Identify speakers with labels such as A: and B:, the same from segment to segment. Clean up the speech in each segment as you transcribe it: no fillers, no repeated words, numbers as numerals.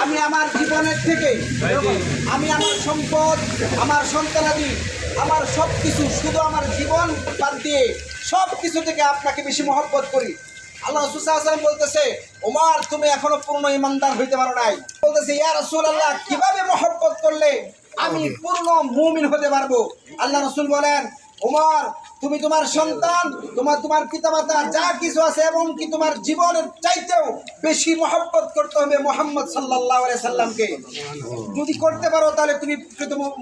A: আমি আমার জীবনের থেকে, আমি আমার সম্পদ, আমার সন্তানাদি, আমার সব কিছু, শুধু আমার জীবন বাদ দিয়ে সব কিছু থেকে আপনাকে বেশি মহব্বত করি। আল্লাহ রাসূল সাল্লাল্লাহু আলাইহি ওয়াসাল্লাম বলতেছে, ওমর তুমি এখনো পূর্ণ ইমানদার হইতে পারো নাই। বলতেছে, ইয়া রাসূলুল্লাহ, কিভাবে মহব্বত করলে আমি পূর্ণ মুমিন হতে পারবো? আল্লাহ রাসূল বলেন, ওমর তুমি তোমার সন্তান, তোমার পিতামাতা যা কিছু আছে এবং কি তোমার জীবনের চাইতেও বেশি মহব্বত করতে হবে মুহাম্মদ সাল্লাল্লাহু আলাইহি সাল্লামকে। যদি করতে পারো তাহলে তুমি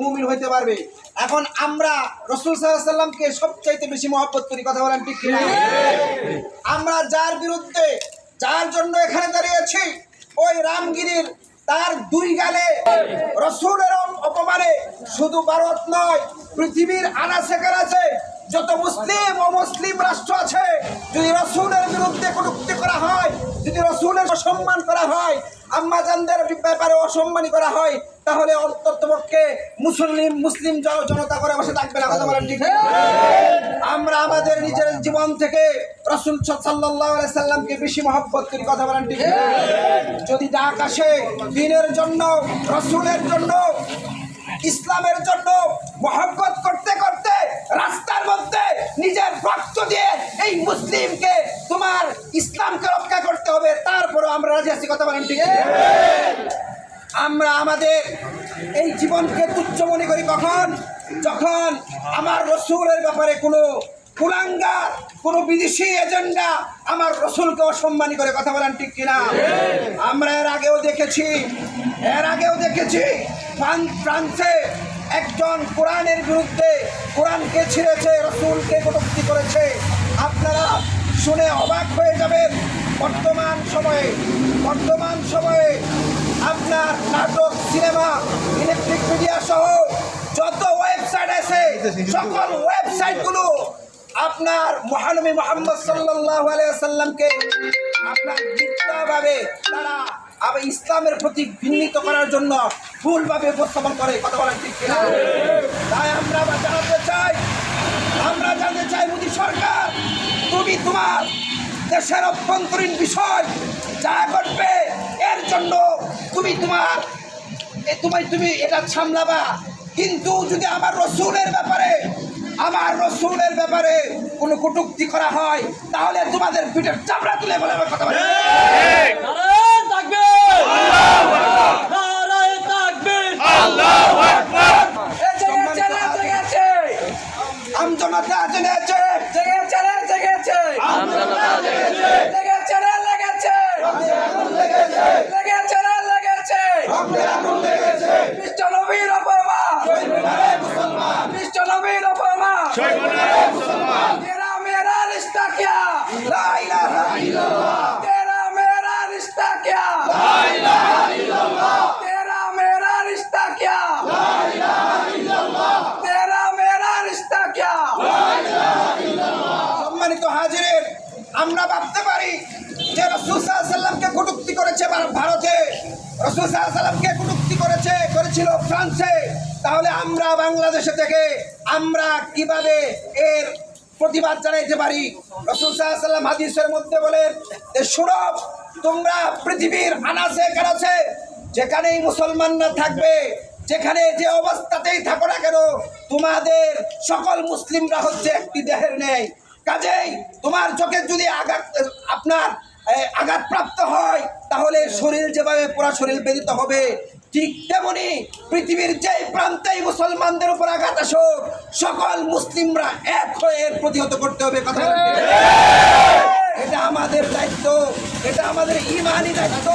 A: মুমিন হইতে পারবে। এখন আমরা রাসূল সাল্লাল্লাহু আলাইহি সাল্লামকে সবচাইতে বেশি মহব্বত করি, কথা বলেন ঠিক কিনা? আমরা যার বিরুদ্ধে, যার জন্য এখানে দাঁড়িয়েছি, ওই রামগিরির তার দুই গালে রাসূলের অপমানে শুধু ভারত নয়, পৃথিবীর আনাচে কানাচে যত মুসলিম ও মুসলিম রাষ্ট্র আছে, যদি রাসূলের বিরুদ্ধে কটূক্তি করা হয়, যদি রাসূলের অসম্মান করা হয়, আম্মাজানদের ব্যাপারে অসম্মানী করা হয়, তাহলে অন্ততপক্ষে মুসলিম জনতা করে বসে থাকবে না, কথা বলেন ঠিক? আমরা আমাদের নিজের জীবন থেকে রাসূল সাল্লাল্লাহু আলাইহি সাল্লামকে বেশি মহব্বত করি, কথা বলেন ঠিক? যদি ডাক আসে দ্বীনের জন্য, রাসূলের জন্য, ইসলামের জন্য মহব্বত করতে করতে রাস্তার মধ্যে নিজের রক্ত দিয়ে এই মুসলিমকে, তোমার ইসলামকে রক্ষা করতে হবে, তারপরও আমরা রাজি আছি, কথা বলেন ঠিক? আমরা আমাদের এই জীবনকে তুচ্ছ মনে করি কখন? যখন আমার রাসূলের ব্যাপারে কোনো কুলাঙ্গার, কোনো বিদেশি এজেন্ডা আমার রাসূলকে অসম্মানী করে, কথা বলেন ঠিক কিনা? আমরা এর আগেও দেখেছি ফ্রান্সে একজন কোরআনের বিরুদ্ধে, কোরআনকে ছিঁড়েছে, রাসূলকে কটূক্তি করেছে। আপনারা শুনে অবাক হয়ে যাবেন। বর্তমান সময়ে আপনার নাটক, সিনেমা, ইলেকট্রিক মিডিয়া সহ যত ওয়েবসাইট আছে, সকল ওয়েবসাইটগুলো আপনার মহানবী মুহাম্মদ সাল্লাল্লাহু আলাইহি সাল্লামকে আপনার মিথ্যাভাবে তারা আবার ইসলামের প্রতি ঘৃণিত করার জন্য ভুলভাবে উপস্থাপন করে, কথা বলেন ঠিক কিনা? তাই আমরা জানতে চাই মোদী সরকার, তুমি তোমার দেশের অভ্যন্তরীণ বিষয় যা করবে এর জন্য তুমি এটা সামলাবা, কিন্তু যদি আমার রাসূলের ব্যাপারে কোনো কটূক্তি করা হয়, তাহলে তোমাদের পিঠের চামড়া তুলে বলে, কথা বলে আমজনতা জেনেছে,
B: तेरा मेरा रिश्ता क्या,
A: ला इलाहा इल्लल्लाह,
B: तेरा मेरा रिश्ता क्या,
A: ला इलाहा इल्लल्लाह,
B: तेरा मेरा रिश्ता क्या,
A: ला इलाहा इल्लल्लाह,
B: तेरा मेरा रिश्ता क्या,
A: ला इलाहा इल्लल्लाह। সম্মানিত হাজিরিন, আমরা ভাবতে পারি যে রাসূল সাল্লাল্লাহু আলাইহি সাল্লামকে কটূক্তি করেছে ভারতে, রাসূল সাল্লাল্লাহু আলাইহি সাল্লামকে কটূক্তি করেছিল ফ্রান্সে, তাহলে আমরা বাংলাদেশে থেকে আমরা কিভাবে এর প্রতিবাদ জানাইতে পারি? রাসূল সাল্লাল্লাহু আলাইহি সাল্লাম হাদিসের মধ্যে বলেন যে, শুনো, তোমরা পৃথিবীর আনাচে কানাচে যেখানেই মুসলমানরা থাকবে, যেখানে যে অবস্থাতেই থাকো না কেন, তোমাদের সকল মুসলিমরা হচ্ছে একটি দেহের ন্যায়। কাজেই তোমার চোখে যদি আঘাতপ্রাপ্ত হয়, তাহলে শরীর যেভাবে পুরা শরীর ব্যথিত হবে, ঠিক তেমনি পৃথিবীর যে প্রান্তেই মুসলমানদের উপর আঘাত আসুক, সকল মুসলিমরা এক হয়ে এর প্রতিহত করতে হবে, কথা বলেন। এটা আমাদের দায়িত্ব, এটা আমাদের ঈমানি দায়িত্ব।